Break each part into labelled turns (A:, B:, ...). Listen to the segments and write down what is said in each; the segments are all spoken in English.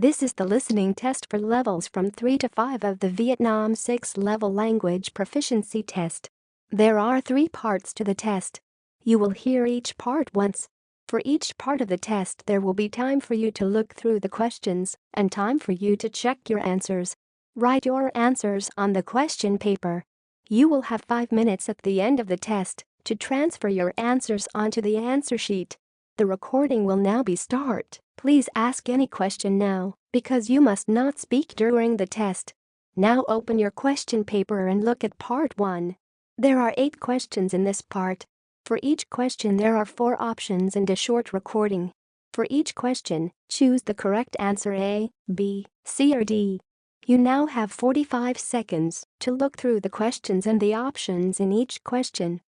A: This is the listening test for levels from 3 to 5 of the Vietnam 6-level language proficiency test. There are 3 parts to the test. You will hear each part once. For each part of the test there will be time for you to look through the questions and time for you to check your answers. Write your answers on the question paper. You will have 5 minutes at the end of the test to transfer your answers onto the answer sheet. The recording will now be start. Please ask any question now, because you must not speak during the test. Now open your question paper and look at part 1. There are 8 questions in this part. For each question there are 4 options and a short recording. For each question, choose the correct answer A, B, C or D. You now have 45 seconds to look through the questions and the options in each question.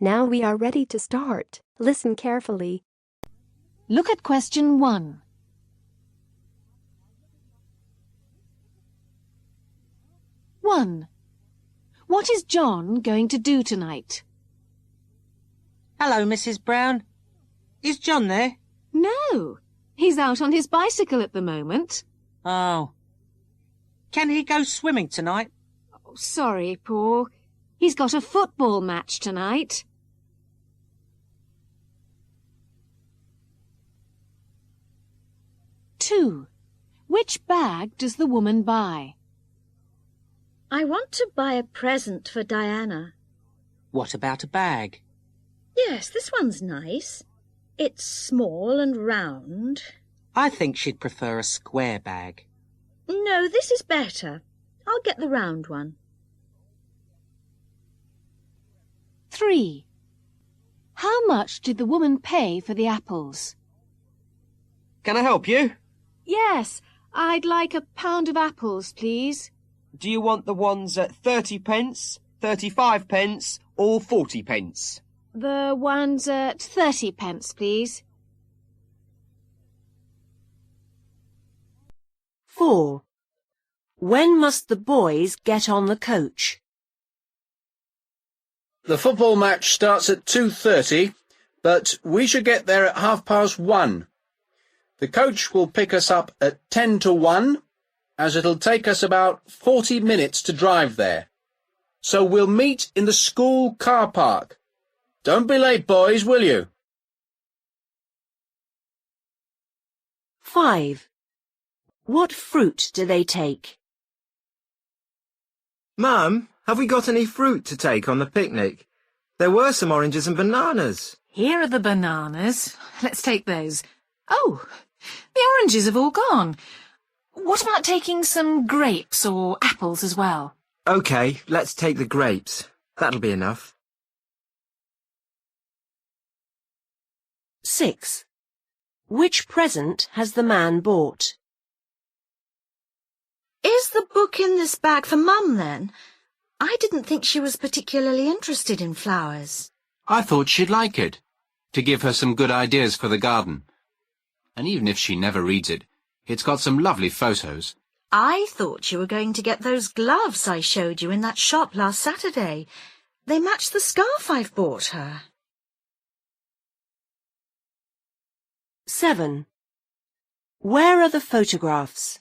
A: Now we are ready to start. Listen carefully.
B: Look at question 1. 1. What is John going to do tonight?
C: Hello, Mrs. Brown. Is John there?
B: No, he's out on his bicycle at the moment.
C: Oh. Can he go swimming tonight?
B: Oh, sorry, Paul. He's got a football match tonight. 2. Which bag does the woman buy?
D: I want to buy a present for Diana.
C: What about a bag?
D: Yes, this one's nice. It's small and round.
C: I think she'd prefer a square bag.
D: No, this is better. I'll get the round one.
B: 3. How much did the woman pay for the apples?
E: Can I help you?
B: Yes, I'd like a pound of apples, please.
E: Do you want the ones at 30 pence, 35 pence or 40 pence?
B: The ones at 30 pence, please.
F: 4. When must the boys get on the coach?
G: The football match starts at 2:30, but we should get there at 1:30. The coach will pick us up at 10 to 1, as it'll take us about 40 minutes to drive there. So we'll meet in the school car park. Don't be late, boys, will you?
F: 5. What fruit do they take?
H: Mum, have we got any fruit to take on the picnic? There were some oranges and bananas.
I: Here are the bananas. Let's take those. Oh, the oranges have all gone. What about taking some grapes or apples as well?
H: OK, let's take the grapes. That'll be enough.
F: 6. Which present has the man bought?
D: Is the book in this bag for Mum, then? I didn't think she was particularly interested in flowers.
J: I thought she'd like it, to give her some good ideas for the garden. And even if she never reads it, it's got some lovely photos.
D: I thought you were going to get those gloves I showed you in that shop last Saturday. They match the scarf I've bought her.
F: 7. Where are the photographs?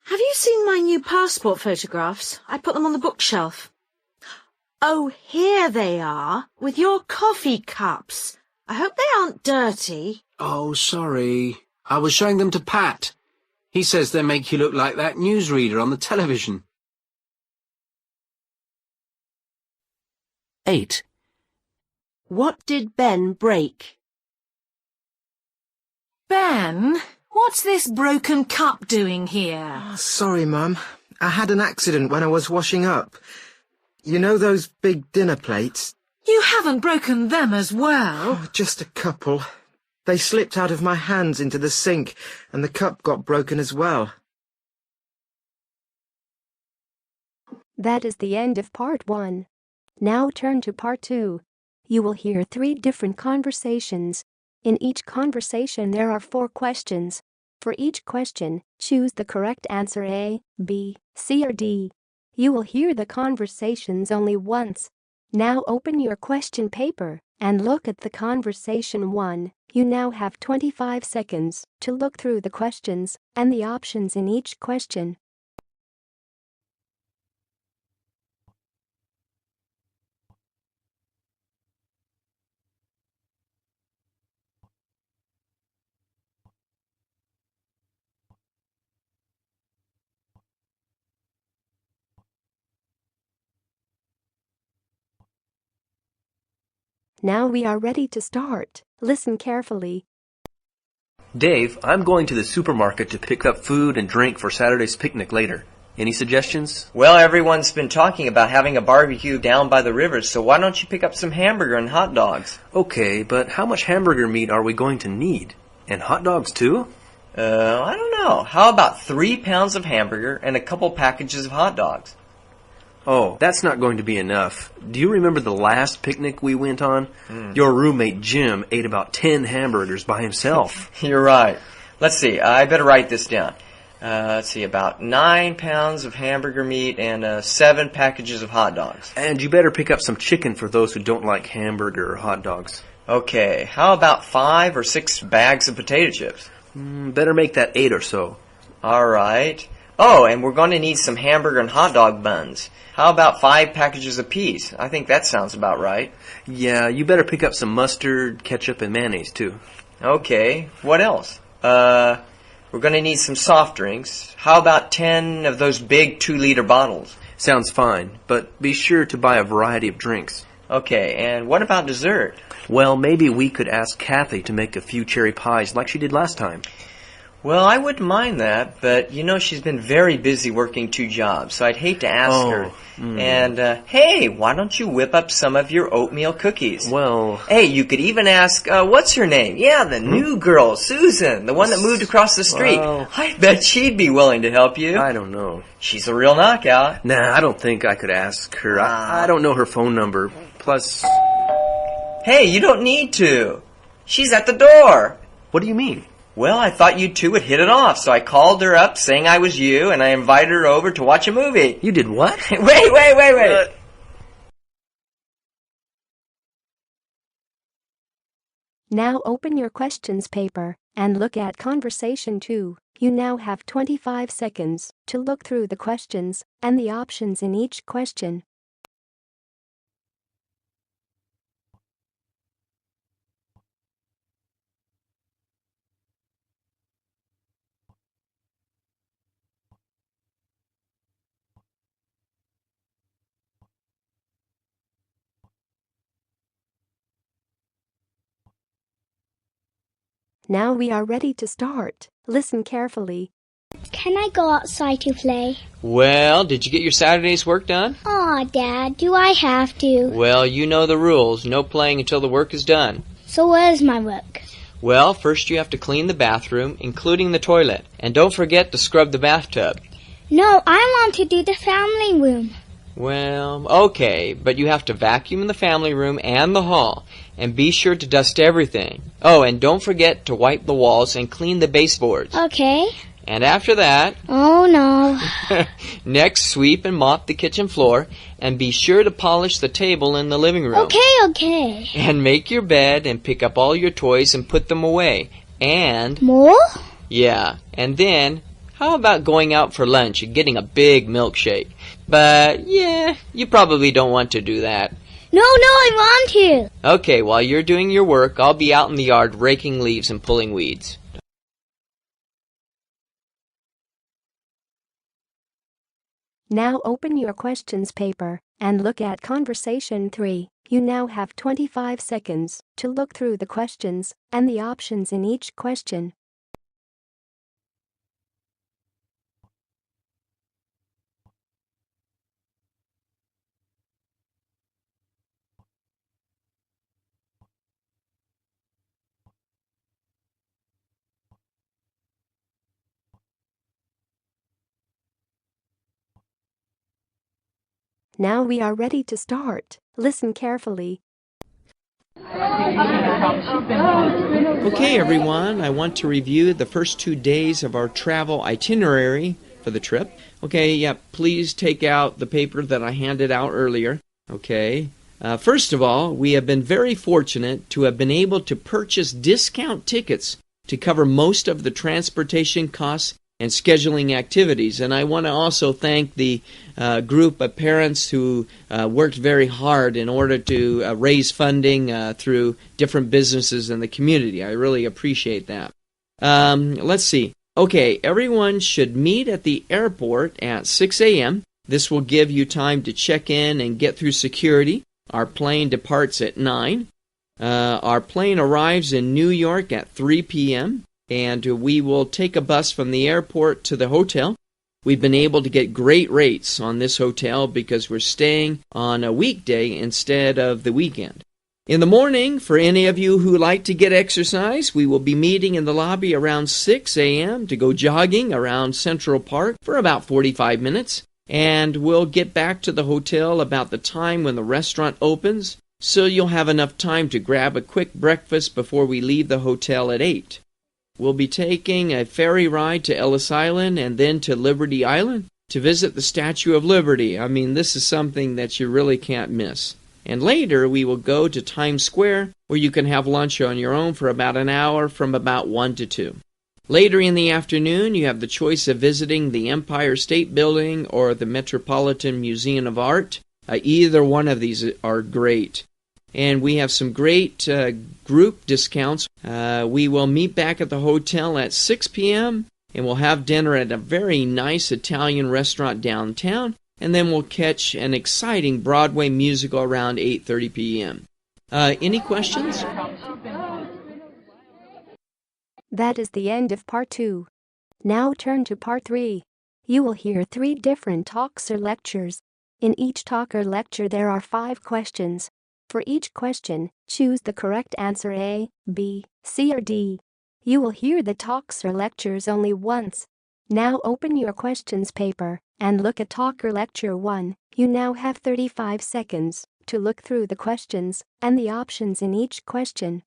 D: Have you seen my new passport photographs? I put them on the bookshelf. Oh, here they are, with your coffee cups. I hope they aren't dirty.
J: Oh, sorry. I was showing them to Pat. He says they make you look like that newsreader on the television.
F: 8. What did Ben break?
I: Ben, what's this broken cup doing here?
H: Oh, sorry, Mum. I had an accident when I was washing up. You know those big dinner plates?
I: You haven't broken them as well.
H: Oh, just a couple. They slipped out of my hands into the sink, and the cup got broken as well.
A: That is the end of part 1. Now turn to part 2. You will hear 3 different conversations. In each conversation there are 4 questions. For each question, choose the correct answer A, B, C or D. You will hear the conversations only once. Now open your question paper and look at the conversation 1. You now have 25 seconds to look through the questions and the options in each question. Now we are ready to start. Listen carefully.
K: Dave, I'm going to the supermarket to pick up food and drink for Saturday's picnic later. Any suggestions?
L: Well, everyone's been talking about having a barbecue down by the river, so why don't you pick up some hamburger and hot dogs?
K: Okay, but how much hamburger meat are we going to need? And hot dogs too?
L: I don't know. How about 3 pounds of hamburger and a couple packages of hot dogs?
K: Oh, that's not going to be enough. Do you remember the last picnic we went on? Your roommate Jim ate about 10 hamburgers by himself.
L: You're right. Let's see. I better write this down. Let's see. About 9 pounds of hamburger meat and 7 packages of hot dogs.
K: And you better pick up some chicken for those who don't like hamburger or hot dogs.
L: Okay. How about 5 or 6 bags of potato chips?
K: Better make that 8 or so.
L: All right. Oh, and we're going to need some hamburger and hot dog buns. How about 5 packages apiece? I think that sounds about right.
K: Yeah, you better pick up some mustard, ketchup, and mayonnaise, too.
L: Okay, what else? We're going to need some soft drinks. How about 10 of those big 2-liter bottles?
K: Sounds fine, but be sure to buy a variety of drinks.
L: Okay, and what about dessert?
K: Well, maybe we could ask Kathy to make a few cherry pies like she did last time.
L: Well, I wouldn't mind that, but you know she's been very busy working 2 jobs, so I'd hate to ask her. And, hey, why don't you whip up some of your oatmeal cookies?
K: Well...
L: Hey, you could even ask, what's her name? Yeah, the new girl, Susan, the one that moved across the street.
K: Well,
L: I bet she'd be willing to help you.
K: I don't know.
L: She's a real knockout.
K: Nah, I don't think I could ask her. I don't know her phone number. Plus...
L: Hey, you don't need to. She's at the door.
K: What do you mean?
L: Well, I thought you two would hit it off, so I called her up saying I was you, and I invited her over to watch a movie.
K: You did what?
L: Wait.
A: Now open your questions paper and look at conversation 2. You now have 25 seconds to look through the questions and the options in each question. Now we are ready to start. Listen carefully.
M: Can I go outside to play?
L: Well, did you get your Saturday's work done?
M: Aw, Dad, do I have to?
L: Well, you know the rules. No playing until the work is done.
M: So what is my work?
L: Well, first you have to clean the bathroom, including the toilet. And don't forget to scrub the bathtub.
M: No, I want to do the family room.
L: Well, okay, but you have to vacuum the family room and the hall. And be sure to dust everything. Oh, and don't forget to wipe the walls and clean the baseboards.
M: Okay.
L: And after that...
M: Oh, no.
L: Next, sweep and mop the kitchen floor. And be sure to polish the table in the living room.
M: Okay.
L: And make your bed and pick up all your toys and put them away. And...
M: More?
L: Yeah. And then, how about going out for lunch and getting a big milkshake? But, yeah, you probably don't want to do that.
M: No, I want to.
L: Okay, while you're doing your work, I'll be out in the yard raking leaves and pulling weeds.
A: Now open your questions paper and look at conversation 3. You now have 25 seconds to look through the questions and the options in each question. Now we are ready to start. Listen carefully.
N: Okay, everyone, I want to review the first 2 days of our travel itinerary for the trip. Okay, please take out the paper that I handed out earlier. Okay. First of all, we have been very fortunate to have been able to purchase discount tickets to cover most of the transportation costs and scheduling activities. And I want to also thank the group of parents who worked very hard in order to raise funding through different businesses in the community. I really appreciate that. Let's see. Okay, everyone should meet at the airport at 6 a.m. This will give you time to check in and get through security. Our plane departs at 9. Our plane arrives in New York at 3 p.m. and we will take a bus from the airport to the hotel. We've been able to get great rates on this hotel because we're staying on a weekday instead of the weekend. In the morning, for any of you who like to get exercise, we will be meeting in the lobby around 6 a.m. to go jogging around Central Park for about 45 minutes. And we'll get back to the hotel about the time when the restaurant opens, so you'll have enough time to grab a quick breakfast before we leave the hotel at 8. We'll be taking a ferry ride to Ellis Island and then to Liberty Island to visit the Statue of Liberty. I mean, this is something that you really can't miss. And later, we will go to Times Square, where you can have lunch on your own for about an hour from about 1 to 2. Later in the afternoon, you have the choice of visiting the Empire State Building or the Metropolitan Museum of Art. Either one of these are great. And we have some great group discounts. We will meet back at the hotel at 6 p.m. and we'll have dinner at a very nice Italian restaurant downtown. And then we'll catch an exciting Broadway musical around 8:30 p.m. Any questions?
A: That is the end of part 2. Now turn to part 3. You will hear 3 different talks or lectures. In each talk or lecture there are 5 questions. For each question, choose the correct answer A, B, C or D. You will hear the talks or lectures only once. Now open your questions paper and look at talk or lecture 1. You now have 35 seconds to look through the questions and the options in each question.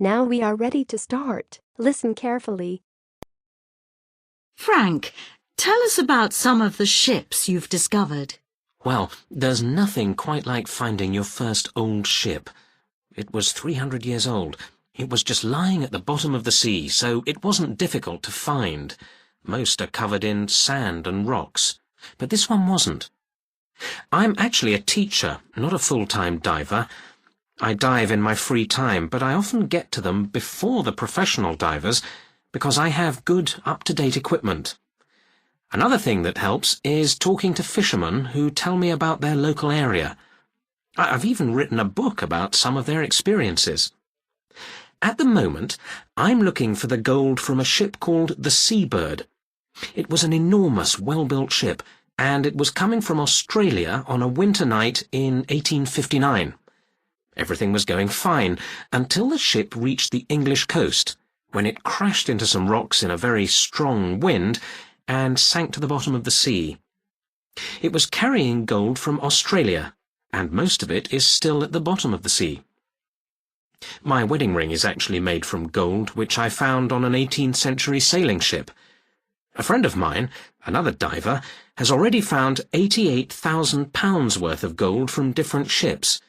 A: Now we are ready to start. Listen carefully.
D: Frank, tell us about some of the ships you've discovered.
O: Well, there's nothing quite like finding your first old ship. It was 300 years old. It was just lying at the bottom of the sea, so it wasn't difficult to find. Most are covered in sand and rocks, but this one wasn't. I'm actually a teacher, not a full-time diver. I dive in my free time, but I often get to them before the professional divers because I have good, up-to-date equipment. Another thing that helps is talking to fishermen who tell me about their local area. I've even written a book about some of their experiences. At the moment, I'm looking for the gold from a ship called the Seabird. It was an enormous, well-built ship, and it was coming from Australia on a winter night in 1859. Everything was going fine until the ship reached the English coast, when it crashed into some rocks in a very strong wind and sank to the bottom of the sea. It was carrying gold from Australia, and most of it is still at the bottom of the sea. My wedding ring is actually made from gold, which I found on an 18th century sailing ship. A friend of mine, another diver, has already found £88,000 worth of gold from different ships.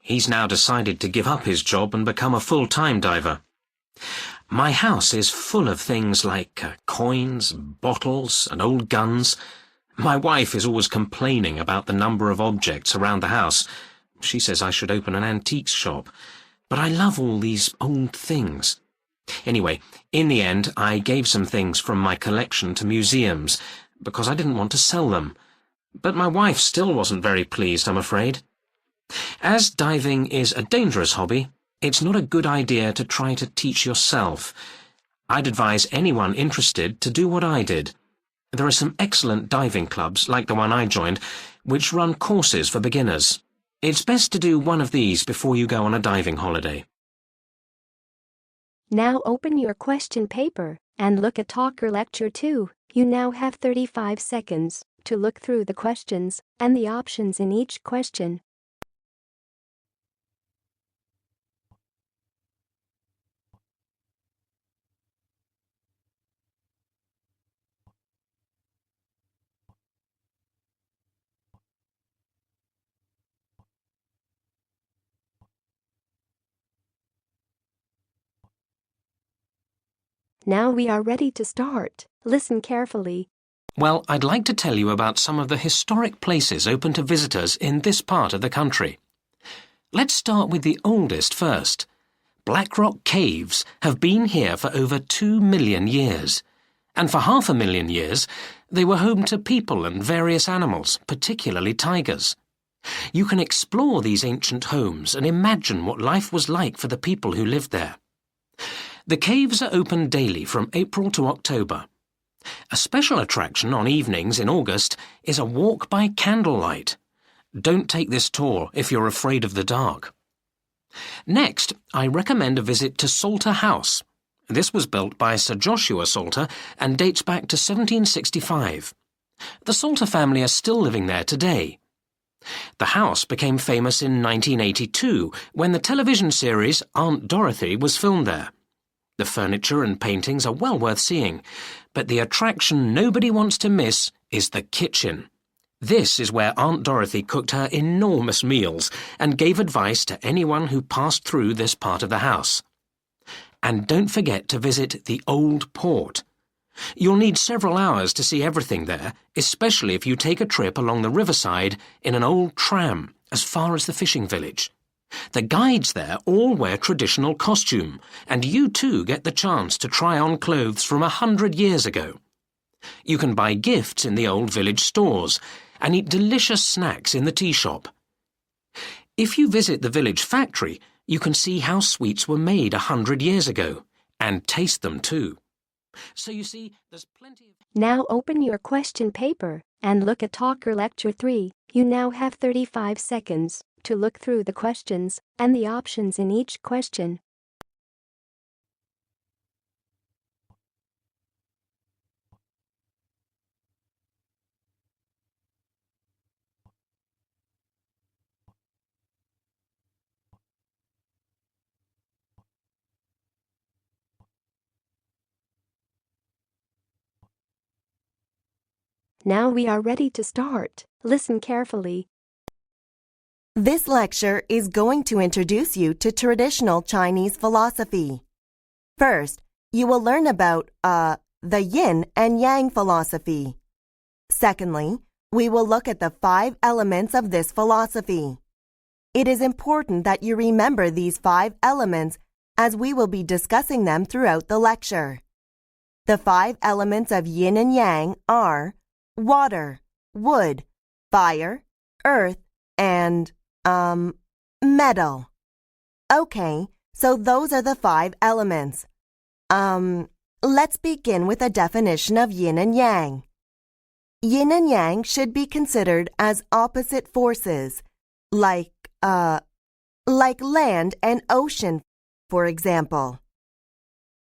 O: He's now decided to give up his job and become a full-time diver. My house is full of things like coins, bottles, and old guns. My wife is always complaining about the number of objects around the house. She says I should open an antiques shop. But I love all these old things. Anyway, in the end, I gave some things from my collection to museums, because I didn't want to sell them. But my wife still wasn't very pleased, I'm afraid. As diving is a dangerous hobby, it's not a good idea to try to teach yourself. I'd advise anyone interested to do what I did. There are some excellent diving clubs, like the one I joined, which run courses for beginners. It's best to do one of these before you go on a diving holiday.
A: Now open your question paper and look at Talker Lecture 2. You now have 35 seconds to look through the questions and the options in each question. Now we are ready to start. Listen carefully.
O: Well, I'd like to tell you about some of the historic places open to visitors in this part of the country. Let's start with the oldest first. Black Rock Caves have been here for over 2 million years. And for 500,000 years, they were home to people and various animals, particularly tigers. You can explore these ancient homes and imagine what life was like for the people who lived there. The caves are open daily from April to October. A special attraction on evenings in August is a walk by candlelight. Don't take this tour if you're afraid of the dark. Next, I recommend a visit to Salter House. This was built by Sir Joshua Salter and dates back to 1765. The Salter family are still living there today. The house became famous in 1982 when the television series Aunt Dorothy was filmed there. The furniture and paintings are well worth seeing, but the attraction nobody wants to miss is the kitchen. This is where Aunt Dorothy cooked her enormous meals and gave advice to anyone who passed through this part of the house. And don't forget to visit the Old Port. You'll need several hours to see everything there, especially if you take a trip along the riverside in an old tram as far as the fishing village. The guides there all wear traditional costume, and you too get the chance to try on clothes from 100 years ago. You can buy gifts in the old village stores and eat delicious snacks in the tea shop. If you visit the village factory, you can see how sweets were made 100 years ago, and taste them too. So you see, there's plenty of...
A: Now open your question paper and look at Talker Lecture 3. You now have 35 seconds to look through the questions and the options in each question. Now we are ready to start. Listen carefully.
P: This lecture is going to introduce you to traditional Chinese philosophy. First, you will learn about, the yin and yang philosophy. Secondly, we will look at the 5 elements of this philosophy. It is important that you remember these 5 elements as we will be discussing them throughout the lecture. The 5 elements of yin and yang are water, wood, fire, earth, and, metal. Okay, so those are the 5 elements. Let's begin with a definition of yin and yang. Yin and yang should be considered as opposite forces, like land and ocean, for example.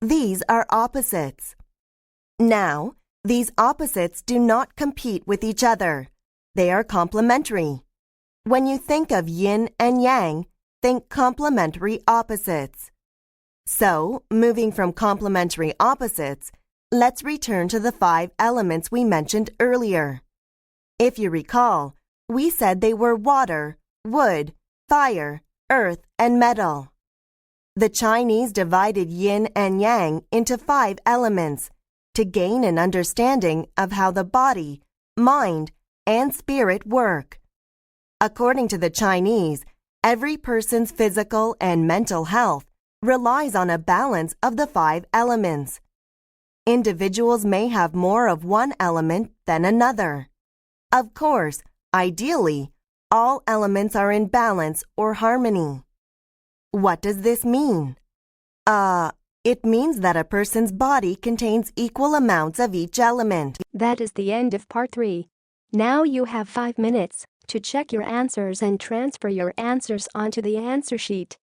P: These are opposites. Now, these opposites do not compete with each other. They are complementary. When you think of yin and yang, think complementary opposites. So, moving from complementary opposites, let's return to the 5 elements we mentioned earlier. If you recall, we said they were water, wood, fire, earth, and metal. The Chinese divided yin and yang into 5 elements to gain an understanding of how the body, mind, and spirit work. According to the Chinese, every person's physical and mental health relies on a balance of the 5 elements. Individuals may have more of one element than another. Of course, ideally, all elements are in balance or harmony. What does this mean? It means that a person's body contains equal amounts of each element.
A: That is the end of part 3. Now you have 5 minutes to check your answers and transfer your answers onto the answer sheet.